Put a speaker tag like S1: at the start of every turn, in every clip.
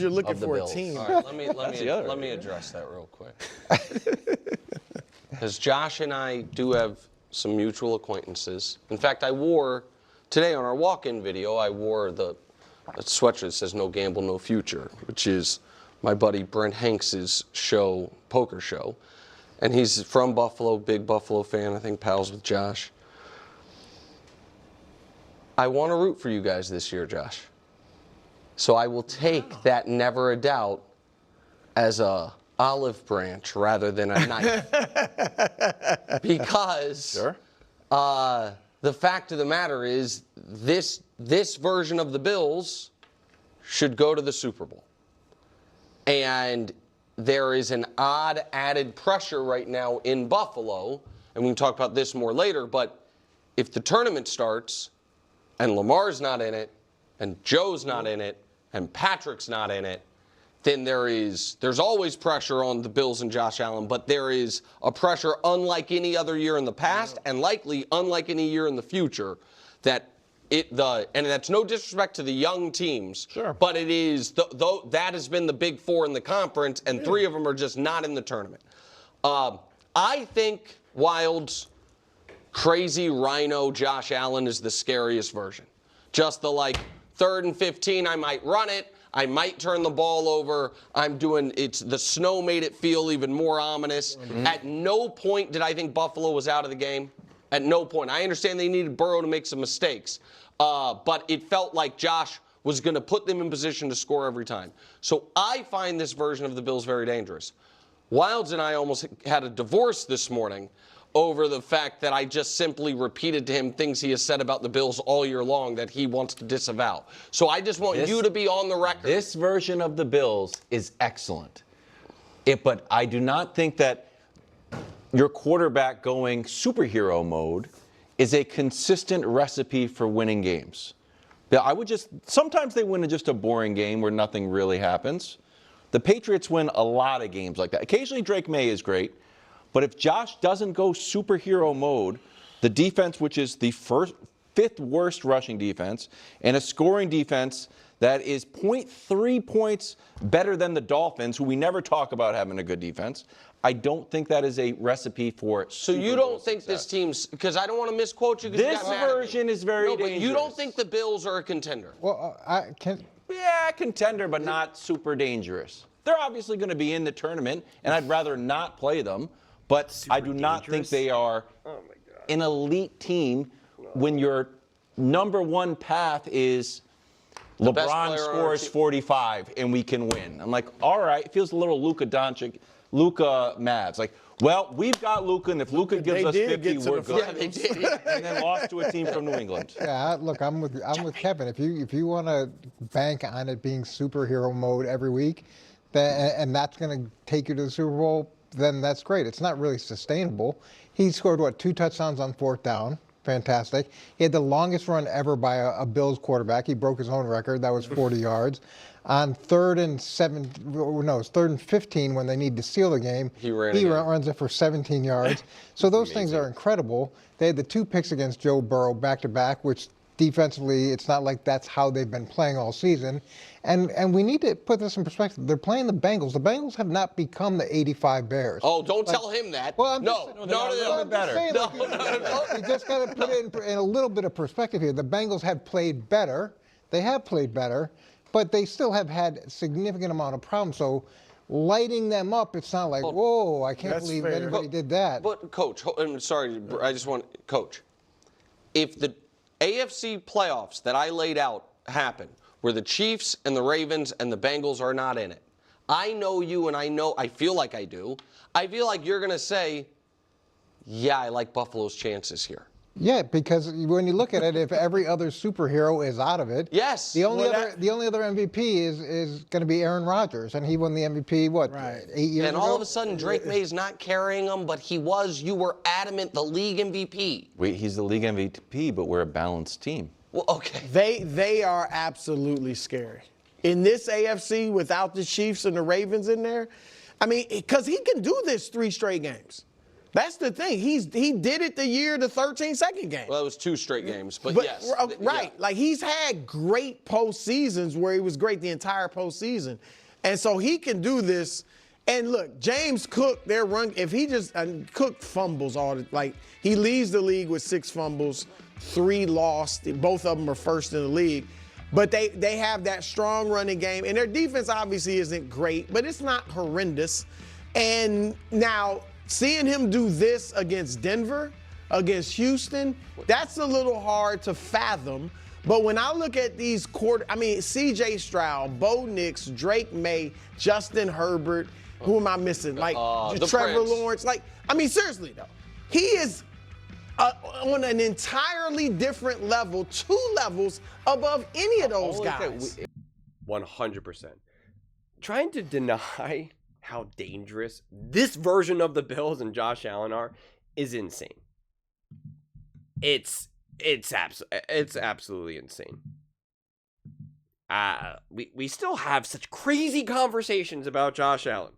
S1: You're looking for a
S2: Bills.
S1: team.
S3: All right, let me address that real quick. Because Josh and I do have some mutual acquaintances. In fact, I wore, today on our walk-in video, I wore a sweatshirt that says "No Gamble, No Future," which is my buddy Brent Hanks' show, poker show. And he's from Buffalo, big Buffalo fan, I think pals with Josh. I want to root for you guys this year, Josh. So I will take that never a doubt as a olive branch rather than a knife. Because the fact of the matter is this version of the Bills should go to the Super Bowl. And there is an odd added pressure right now in Buffalo, and we can talk about this more later, but if the tournament starts and Lamar's not in it, and Joe's not in it, and Patrick's not in it, then there's always pressure on the Bills and Josh Allen, but there is a pressure unlike any other year in the past and likely unlike any year in the future and that's no disrespect to the young teams,
S1: sure,
S3: but it is that has been the big four in the conference, and three of them are just not in the tournament. I think Wild's crazy rhino Josh Allen is the scariest version. Just the 3rd and 15, I might run it. I might turn the ball over. The snow made it feel even more ominous. Mm-hmm. At no point did I think Buffalo was out of the game. At no point. I understand they needed Burrow to make some mistakes. But it felt like Josh was going to put them in position to score every time. So I find this version of the Bills very dangerous. Wilds and I almost had a divorce this morning over the fact that I just simply repeated to him things he has said about the Bills all year long that he wants to disavow. So I just want you to be on the record.
S2: This version of the Bills is excellent. But I do not think that your quarterback going superhero mode is a consistent recipe for winning games. Sometimes they win just a boring game where nothing really happens. The Patriots win a lot of games like that. Occasionally Drake May is great. But if Josh doesn't go superhero mode, the defense, which is the fifth worst rushing defense, and a scoring defense that is 0.3 points better than the Dolphins, who we never talk about having a good defense, I don't think that is a recipe for
S3: So you don't think this team's, because I don't want to misquote you.
S2: This version is very dangerous.
S3: But you don't think the Bills are a contender?
S4: Well,
S2: Yeah, contender, but not super dangerous. They're obviously going to be in the tournament, and I'd rather not play them. But I do not think they are an elite team when your number one path is LeBron scores 45 and we can win. I'm like, all right, it feels a little Luka Mavs. Well, we've got Luka, and if Luka gives us 50, we're good.
S3: Yeah, they did.
S2: And then lost to a team from New England.
S4: Yeah, look, I'm with Kevin. If you want to bank on it being superhero mode every week, and that's going to take you to the Super Bowl, then that's great. It's not really sustainable. He scored, 2 touchdowns on 4th down. Fantastic. He had the longest run ever by a Bills quarterback. He broke his own record. That was 40 yards. On 3rd and 15 when they need to seal the game, he runs it for 17 yards. So those things are incredible. They had the 2 picks against Joe Burrow back-to-back, which defensively, it's not like that's how they've been playing all season. And we need to put this in perspective. They're playing the Bengals. The Bengals have not become the '85 Bears.
S3: Oh, don't tell him that.
S4: Well,
S3: no.
S4: You just got to put it in a little bit of perspective here. The Bengals have played better. They have played better, but they still have had a significant amount of problems. So lighting them up, it's not like, whoa, I can't believe anybody did that.
S3: But, Coach, I'm sorry, Coach, if the AFC playoffs that I laid out happen, where the Chiefs and the Ravens and the Bengals are not in it, I know you, and I feel like I do. I feel like you're going to say, yeah, I like Buffalo's chances here.
S4: Yeah, because when you look at it, if every other superhero is out of it,
S3: yes,
S4: the only other MVP is going to be Aaron Rodgers, and he won the MVP 8 years ago.
S3: And all of a sudden, Drake May's not carrying him, but he was. You were adamant the league MVP.
S2: He's the league MVP, but we're a balanced team.
S3: Well, okay.
S1: They are absolutely scary. In this AFC, without the Chiefs and the Ravens in there, I mean, because he can do this 3 straight games. That's the thing. He did it the 13-second game.
S3: Well, it was 2 straight games, but yes.
S1: Right.
S3: Yeah.
S1: Like, he's had great postseasons where he was great the entire postseason. And so he can do this. And look, James Cook, their run, if he just, Cook fumbles like, he leads the league with 6 fumbles, 3 lost. Both of them are first in the league. But they have that strong running game. And their defense obviously isn't great, but it's not horrendous. And now, seeing him do this against Denver, against Houston, that's a little hard to fathom. But when I look at these C.J. Stroud, Bo Nix, Drake May, Justin Herbert, who am I missing? Like Trevor Lawrence. Like, I mean, seriously though, he is on an entirely different level, 2 levels above any of those guys.
S5: 100%. Trying to deny how dangerous this version of the Bills and Josh Allen are is insane. It's absolutely insane. We still have such crazy conversations about Josh Allen.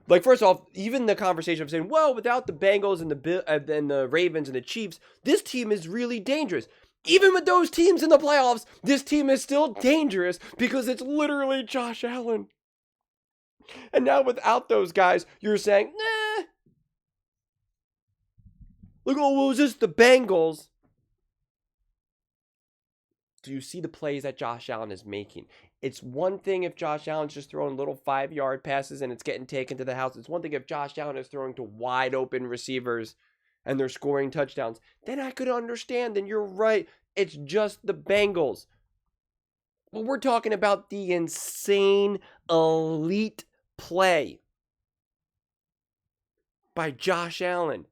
S5: Like, first off, even the conversation of saying, well, without the Bengals and the Ravens and the Chiefs, this team is really dangerous. Even with those teams in the playoffs, this team is still dangerous because it's literally Josh Allen. And now without those guys, you're saying, nah. Look, oh, was this the Bengals? Do you see the plays that Josh Allen is making? It's one thing if Josh Allen's just throwing little 5-yard passes and it's getting taken to the house. It's one thing if Josh Allen is throwing to wide open receivers and they're scoring touchdowns. Then I could understand. Then you're right. It's just the Bengals. But we're talking about the insane elite play by Josh Allen.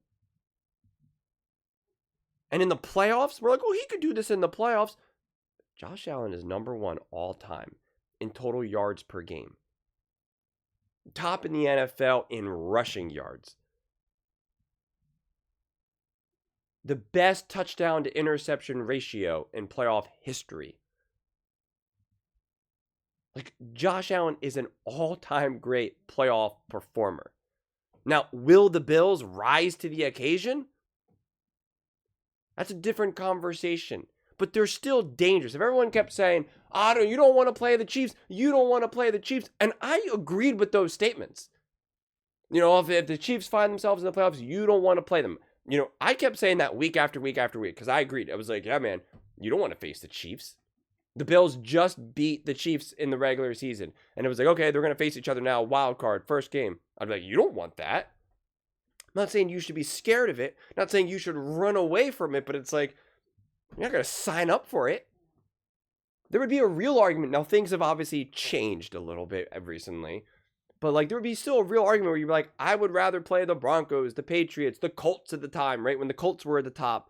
S5: And in the playoffs, we're like, oh, he could do this in the playoffs. Josh Allen is number 1 all time in total yards per game. Top in the NFL in rushing yards. The best touchdown to interception ratio in playoff history. Like, Josh Allen is an all-time great playoff performer. Now, will the Bills rise to the occasion? That's a different conversation. But they're still dangerous. If everyone kept saying, Otto, you don't want to play the Chiefs, you don't want to play the Chiefs. And I agreed with those statements. You know, if the Chiefs find themselves in the playoffs, you don't want to play them. You know, I kept saying that week after week after week because I agreed. I was like, yeah, man, you don't want to face the Chiefs. The Bills just beat the Chiefs in the regular season. And it was like, okay, they're going to face each other now, wild card, first game. I'd be like, you don't want that. I'm not saying you should be scared of it. I'm not saying you should run away from it, but it's like, you're not going to sign up for it. There would be a real argument. Now, things have obviously changed a little bit recently. But, like, there would be still a real argument where you'd be like, I would rather play the Broncos, the Patriots, the Colts at the time, right? When the Colts were at the top.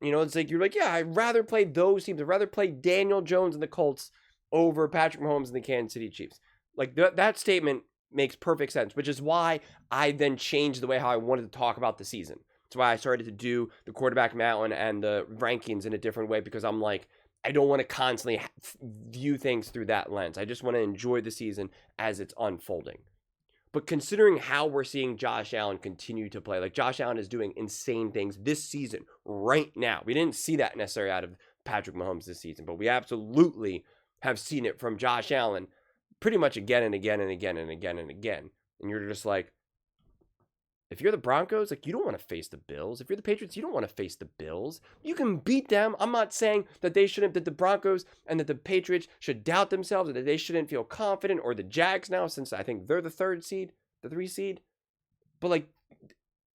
S5: You know, it's like, you're like, yeah, I'd rather play those teams. I'd rather play Daniel Jones and the Colts over Patrick Mahomes and the Kansas City Chiefs. Like, that statement makes perfect sense, which is why I then changed the way how I wanted to talk about the season. That's why I started to do the quarterback mountain and the rankings in a different way, because I'm like, I don't want to constantly view things through that lens. I just want to enjoy the season as it's unfolding. But considering how we're seeing Josh Allen continue to play, like Josh Allen is doing insane things this season right now. We didn't see that necessarily out of Patrick Mahomes this season, but we absolutely have seen it from Josh Allen pretty much again and again and again and again and again. And you're just like, if you're the Broncos, like, you don't want to face the Bills. If you're the Patriots, you don't want to face the Bills. You can beat them. I'm not saying that that the Broncos and that the Patriots should doubt themselves, or that they shouldn't feel confident, or the Jags now, since I think they're the 3 seed. But, like,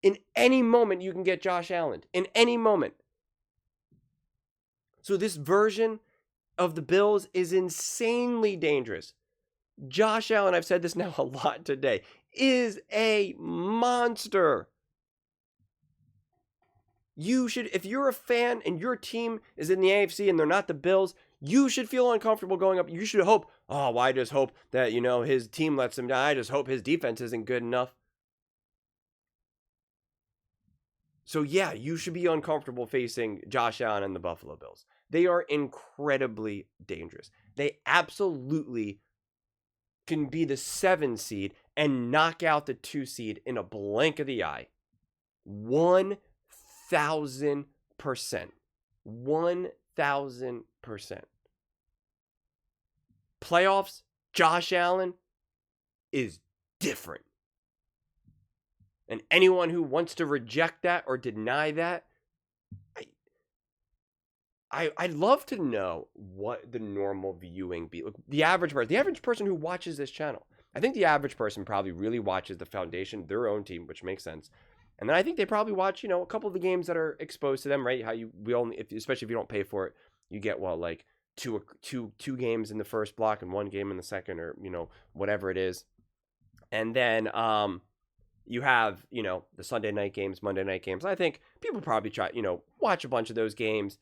S5: in any moment, you can get Josh Allen. In any moment. So this version of the Bills is insanely dangerous. Josh Allen, I've said this now a lot today, is a monster. You should, if you're a fan and your team is in the AFC and they're not the Bills, you should feel uncomfortable going up. You should hope, oh, well, I just hope that, you know, his team lets him down. I just hope his defense isn't good enough. So yeah, you should be uncomfortable facing Josh Allen and the Buffalo Bills. They are incredibly dangerous. They absolutely can be the 7 seed and knock out the 2 seed in a blink of the eye. 1,000%. 1,000%. Playoffs, Josh Allen is different. And anyone who wants to reject that or deny that, I'd love to know what the normal viewing be. Like the average person who watches this channel. I think the average person probably really watches the foundation, their own team, which makes sense. And then I think they probably watch, a couple of the games that are exposed to them, right? Especially if you don't pay for it, you get like two games in the first block and 1 game in the second, or whatever it is. And then you have the Sunday night games, Monday night games. I think people probably try watch a bunch of those games,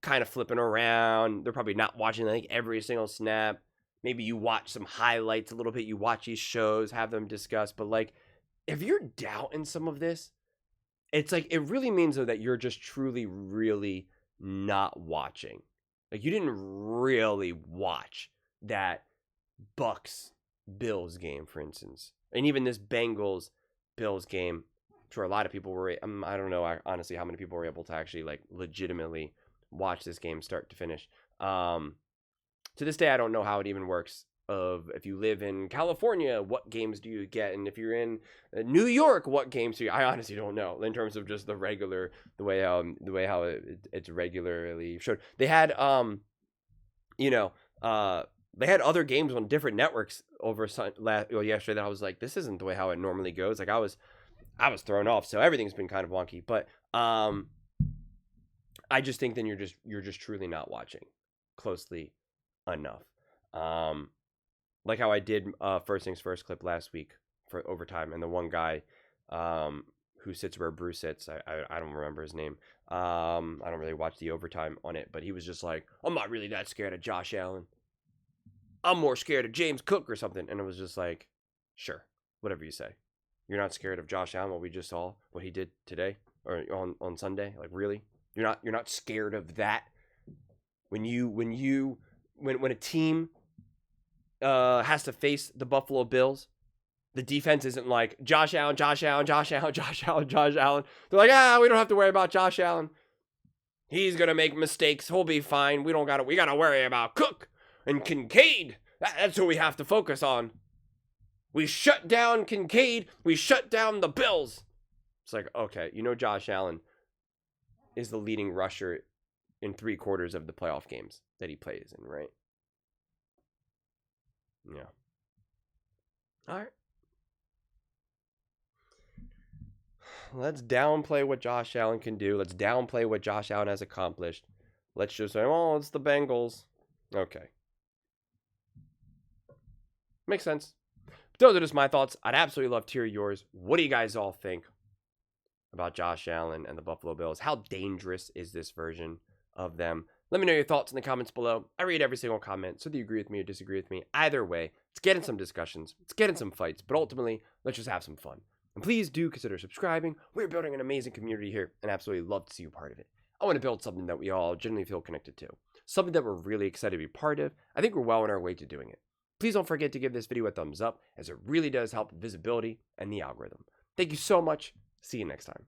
S5: kind of flipping around. They're probably not watching like every single snap. Maybe you watch some highlights a little bit. You watch these shows, have them discussed. But like, if you're doubting some of this, it's like, it really means though that you're just truly, really not watching. Like you didn't really watch that Bucks Bills game, for instance, and even this Bengals Bills game. I'm sure a lot of people were. I don't know honestly how many people were able to actually like legitimately watch this game start to finish. To this day, I don't know how it even works. If you live in California, what games do you get? And if you're in New York, what games do you? I honestly don't know in terms of just the way how it's regularly showed. They had they had other games on different networks over yesterday that I was like, this isn't the way how it normally goes. Like I was thrown off. So everything's been kind of wonky, but I just think then you're just truly not watching closely enough. Like how I did First Things First clip last week for overtime, and the one guy who sits where Bruce sits, I don't remember his name. I don't really watch the overtime on it, but he was just like, I'm not really that scared of Josh Allen. I'm more scared of James Cook or something. And it was just like, sure, whatever you say. You're not scared of Josh Allen, what we just saw, what he did today or on Sunday? Like really? You're not scared of that? When a team has to face the Buffalo Bills, the defense isn't like Josh Allen. They're like, we don't have to worry about Josh Allen. He's gonna make mistakes. He'll be fine. We gotta worry about Cook and Kincaid. That's who we have to focus on. We shut down Kincaid. We shut down the Bills. It's like, okay, Josh Allen is the leading rusher in 3/4 of the playoff games that he plays in, right? Yeah. All right. Let's downplay what Josh Allen can do. Let's downplay what Josh Allen has accomplished. Let's just say, oh, it's the Bengals. Okay. Makes sense. But those are just my thoughts. I'd absolutely love to hear yours. What do you guys all think about Josh Allen and the Buffalo Bills? How dangerous is this version of them? Let me know your thoughts in the comments below. I read every single comment, so whether you agree with me or disagree with me, either way, let's get in some discussions, let's get in some fights, but ultimately, let's just have some fun. And please do consider subscribing. We're building an amazing community here, and absolutely love to see you part of it. I want to build something that we all genuinely feel connected to, something that we're really excited to be part of. I think we're well on our way to doing it. Please don't forget to give this video a thumbs up, as it really does help visibility and the algorithm. Thank you so much. See you next time.